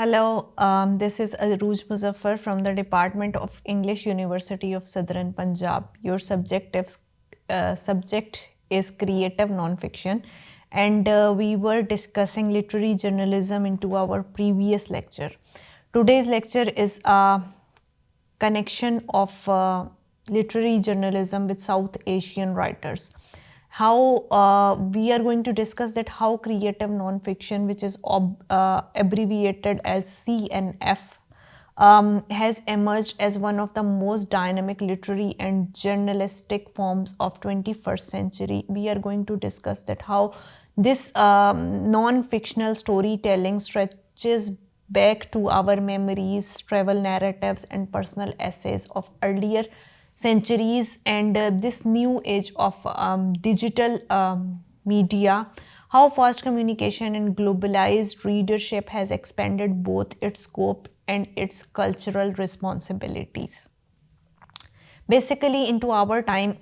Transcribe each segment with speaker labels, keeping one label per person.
Speaker 1: Hello, this is Aruj Muzaffar from the Department of English, University of Southern Punjab. Your subject is creative nonfiction, and we were discussing literary journalism into our previous lecture. Today's lecture is a connection of literary journalism with South Asian writers. How we are going to discuss that how creative nonfiction, which is abbreviated as CNF, has emerged as one of the most dynamic literary and journalistic forms of 21st century. We are going to discuss that how this non-fictional storytelling stretches back to our memories, travel narratives, and personal essays of earlier centuries, and this new age of digital media, how fast communication and globalized readership has expanded both its scope and its cultural responsibilities. Basically, into our time,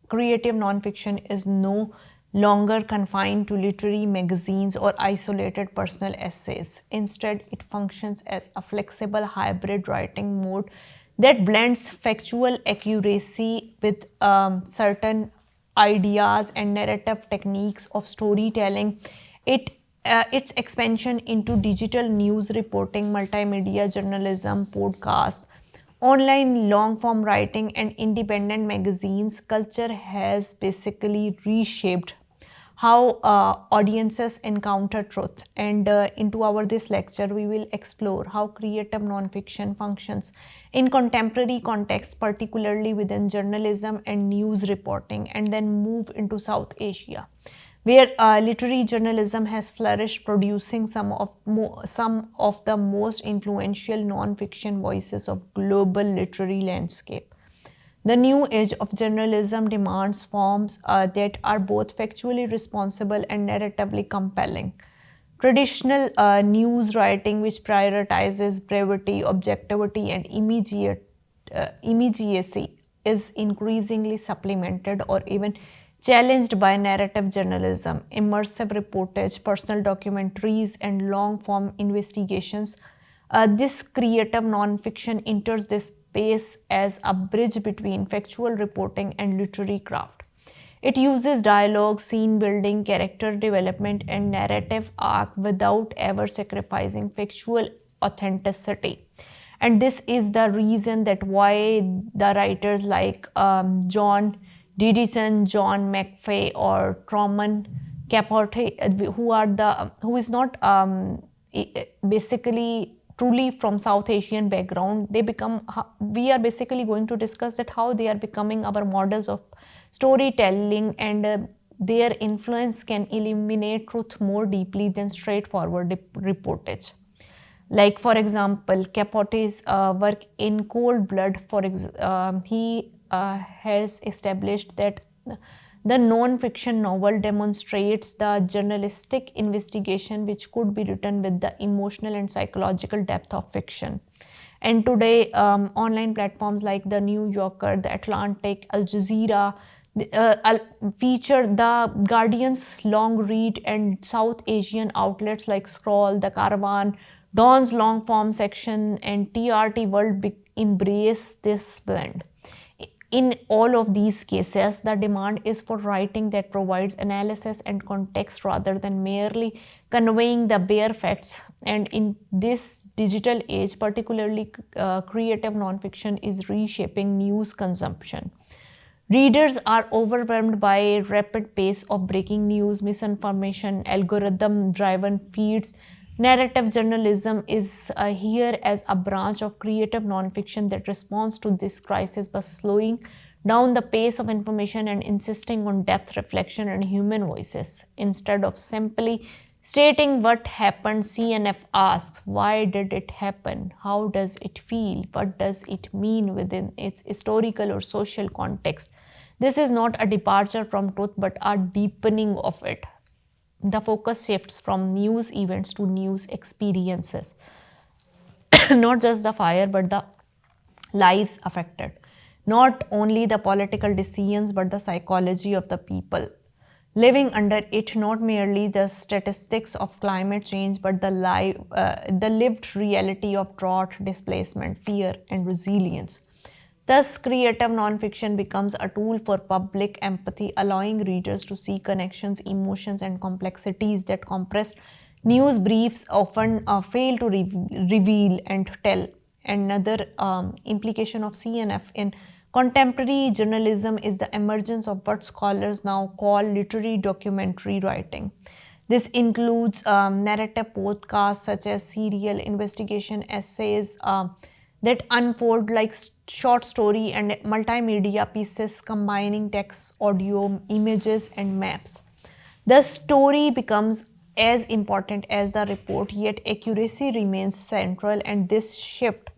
Speaker 1: creative nonfiction is no longer confined to literary magazines or isolated personal essays. Instead, it functions as a flexible hybrid writing mode that blends factual accuracy with certain ideas and narrative techniques of storytelling. Its expansion into digital news reporting, multimedia journalism, podcasts, online long form writing, and independent magazines culture has basically reshaped how audiences encounter truth. And into our this lecture we will explore how creative nonfiction functions in contemporary context, particularly within journalism and news reporting, and then move into South Asia, where literary journalism has flourished, producing some of the most influential non-fiction voices of global literary landscape. The new age of journalism demands forms that are both factually responsible and narratively compelling. Traditional news writing, which prioritizes brevity, objectivity, and immediacy, is increasingly supplemented or even challenged by narrative journalism, immersive reportage, personal documentaries, and long form investigations. This creative nonfiction enters this space as a bridge between factual reporting and literary craft. It uses dialogue, scene building, character development, and narrative arc without ever sacrificing factual authenticity. And this is the reason that why the writers like John Didison, John McFay, or Truman Capote, who is not basically truly from South Asian background, we are basically going to discuss that how they are becoming our models of storytelling, and their influence can illuminate truth more deeply than straightforward reportage. Like, for example, Capote's work in Cold Blood, he has established that the non-fiction novel demonstrates the journalistic investigation which could be written with the emotional and psychological depth of fiction. And today, online platforms like the New Yorker, the Atlantic, Al Jazeera feature the Guardian's long read, and South Asian outlets like Scroll, The Caravan, Dawn's long form section, and TRT World embrace this blend. In all of these cases, the demand is for writing that provides analysis and context rather than merely conveying the bare facts. And in this digital age, particularly creative nonfiction is reshaping news consumption. Readers are overwhelmed by rapid pace of breaking news, misinformation, algorithm-driven feeds. Narrative journalism is here as a branch of creative nonfiction that responds to this crisis by slowing down the pace of information and insisting on depth, reflection, and human voices. Instead of simply stating what happened, CNF asks, why did it happen? How does it feel? What does it mean within its historical or social context? This is not a departure from truth but a deepening of it. The focus shifts from news events to news experiences, not just the fire but the lives affected, not only the political decisions but the psychology of the people. living under it not merely the statistics of climate change but the lived reality of drought, displacement, fear, and resilience. Thus, creative nonfiction becomes a tool for public empathy, allowing readers to see connections, emotions, and complexities that compressed news briefs often fail to reveal and tell. Another implication of CNF in contemporary journalism is the emergence of what scholars now call literary documentary writing. This includes narrative podcasts such as serial investigation essays that unfold like short story and multimedia pieces combining text, audio, images, and maps. The story becomes as important as the report, yet accuracy remains central, and this shift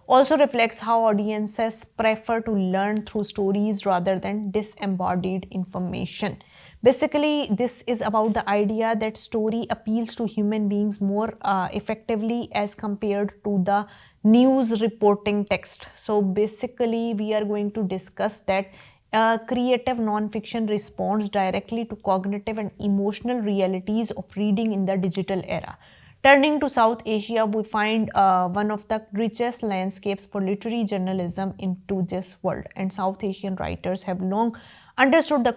Speaker 1: also reflects how audiences prefer to learn through stories rather than disembodied information. Basically, this is about the idea that story appeals to human beings more effectively as compared to the news reporting text. So, basically, we are going to discuss that creative nonfiction responds directly to cognitive and emotional realities of reading in the digital era. Turning to South Asia, we find one of the richest landscapes for literary journalism into this world, and South Asian writers have long understood the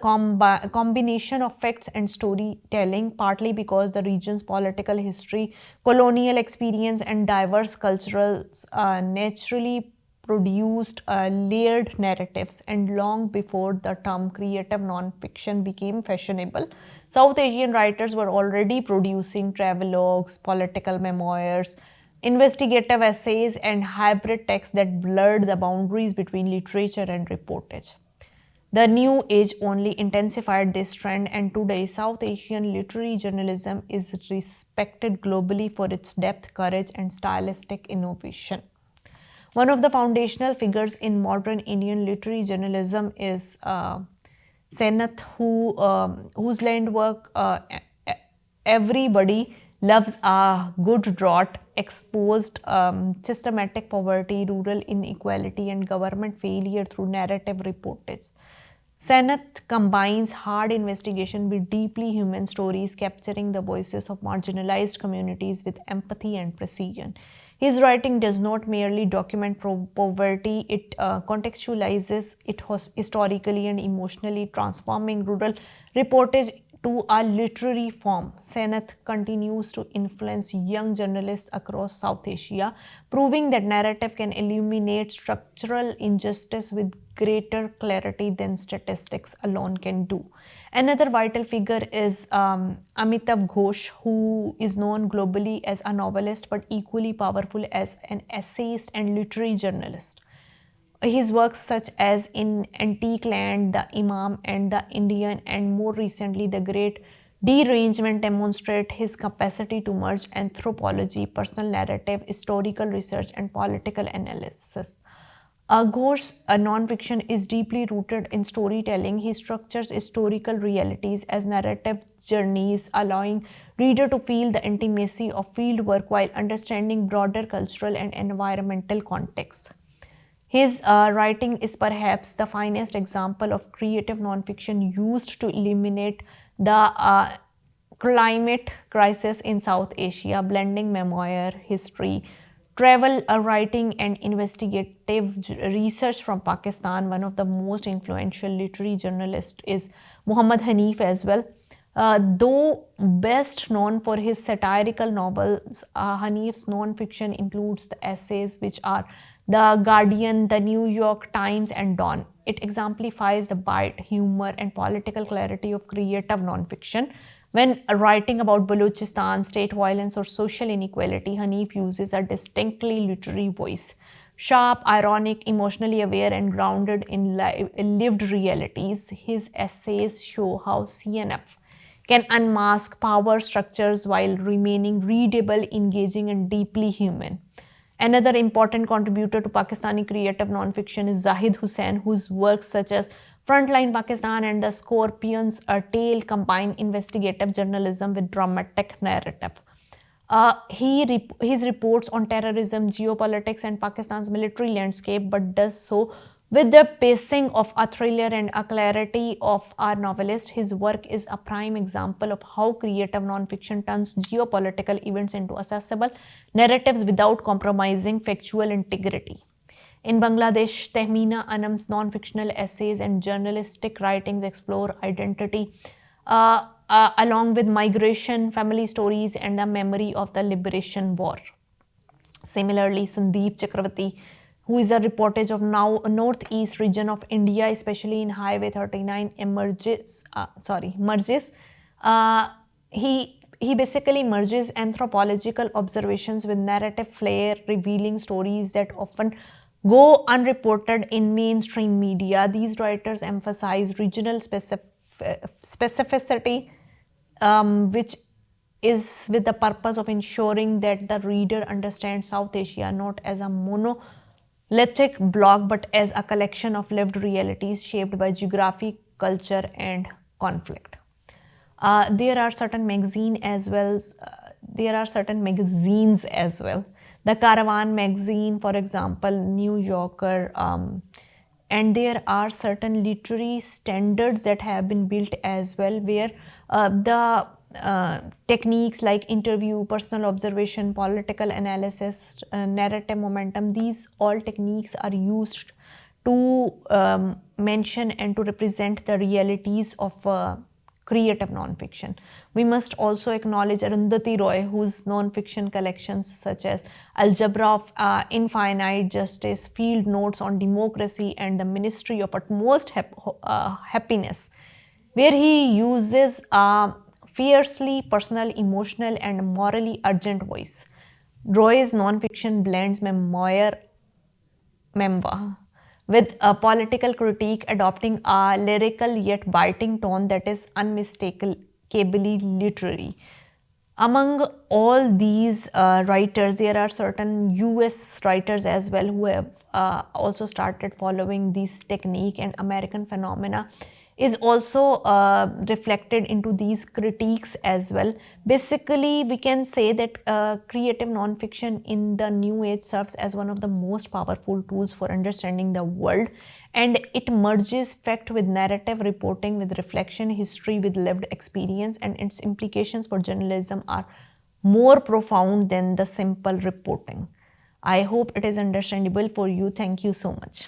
Speaker 1: combination of facts and storytelling, partly because the region's political history, colonial experience, and diverse cultures naturally produced layered narratives, and long before the term creative nonfiction became fashionable, South Asian writers were already producing travelogues, political memoirs, investigative essays, and hybrid texts that blurred the boundaries between literature and reportage. The new age only intensified this trend, and today South Asian literary journalism is respected globally for its depth, courage, and stylistic innovation. One of the foundational figures in modern Indian literary journalism is Senath, whose land work everybody loves a good drought, exposed systematic poverty, rural inequality, and government failure through narrative reportage. Senath combines hard investigation with deeply human stories, capturing the voices of marginalized communities with empathy and precision. His writing does not merely document poverty, it contextualizes it historically and emotionally, transforming rural reportage to a literary form. Senath continues to influence young journalists across South Asia, proving that narrative can illuminate structural injustice with greater clarity than statistics alone can do. Another vital figure is Amitav Ghosh, who is known globally as a novelist but equally powerful as an essayist and literary journalist. His works, such as in Antique Land, The Imam, and The Indian, and more recently, The Great Derangement, demonstrate his capacity to merge anthropology, personal narrative, historical research, and political analysis. Ghosh's nonfiction is deeply rooted in storytelling. He structures historical realities as narrative journeys, allowing reader to feel the intimacy of fieldwork while understanding broader cultural and environmental contexts. His writing is perhaps the finest example of creative nonfiction used to illuminate the climate crisis in South Asia, blending memoir, history, travel writing, and investigative research from Pakistan. One of the most influential literary journalists is Muhammad Hanif as well. Though best known for his satirical novels, Hanif's non-fiction includes the essays which are The Guardian, The New York Times, and Dawn. It exemplifies the bite, humor, and political clarity of creative non-fiction. When writing about Balochistan, state violence, or social inequality, Hanif uses a distinctly literary voice. Sharp, ironic, emotionally aware, and grounded in lived realities, his essays show how CNF can unmask power structures while remaining readable, engaging, and deeply human. Another important contributor to Pakistani creative nonfiction is Zahid Hussain, whose works such as Frontline Pakistan and The Scorpion's Tale combine investigative journalism with dramatic narrative. His reports on terrorism, geopolitics, and Pakistan's military landscape, but does so With the pacing of a thriller and a clarity of our novelist, his work is a prime example of how creative nonfiction turns geopolitical events into accessible narratives without compromising factual integrity. In Bangladesh, Tehmeena Anam's non-fictional essays and journalistic writings explore identity, along with migration, family stories, and the memory of the liberation war. Similarly, Sandeep Chakravarti, who is a reportage of now northeast region of India, especially in Highway 39, merges. Uh, he basically merges anthropological observations with narrative flair, revealing stories that often go unreported in mainstream media. These writers emphasize regional specificity, which is with the purpose of ensuring that the reader understands South Asia not as a monolithic block but as a collection of lived realities shaped by geography, culture, and conflict. There are certain magazines as well. The Caravan magazine, for example, New Yorker, and there are certain literary standards that have been built as well, where the techniques like interview, personal observation, political analysis, narrative momentum, these all techniques are used to mention and to represent the realities of creative nonfiction. We must also acknowledge Arundhati Roy, whose nonfiction collections such as Algebra of Infinite Justice, Field Notes on Democracy, and The Ministry of Utmost Happiness, where he uses a fiercely personal, emotional, and morally urgent voice. Roy's nonfiction blends memoir with a political critique, adopting a lyrical yet biting tone that is unmistakably literary. Among all these writers, there are certain US writers as well who have also started following this technique, and American phenomena is also reflected into these critiques as well. Basically, we can say that creative nonfiction in the new age serves as one of the most powerful tools for understanding the world, and it merges fact with narrative, reporting with reflection, history with lived experience, and its implications for journalism are more profound than the simple reporting. I hope it is understandable for you. Thank you so much.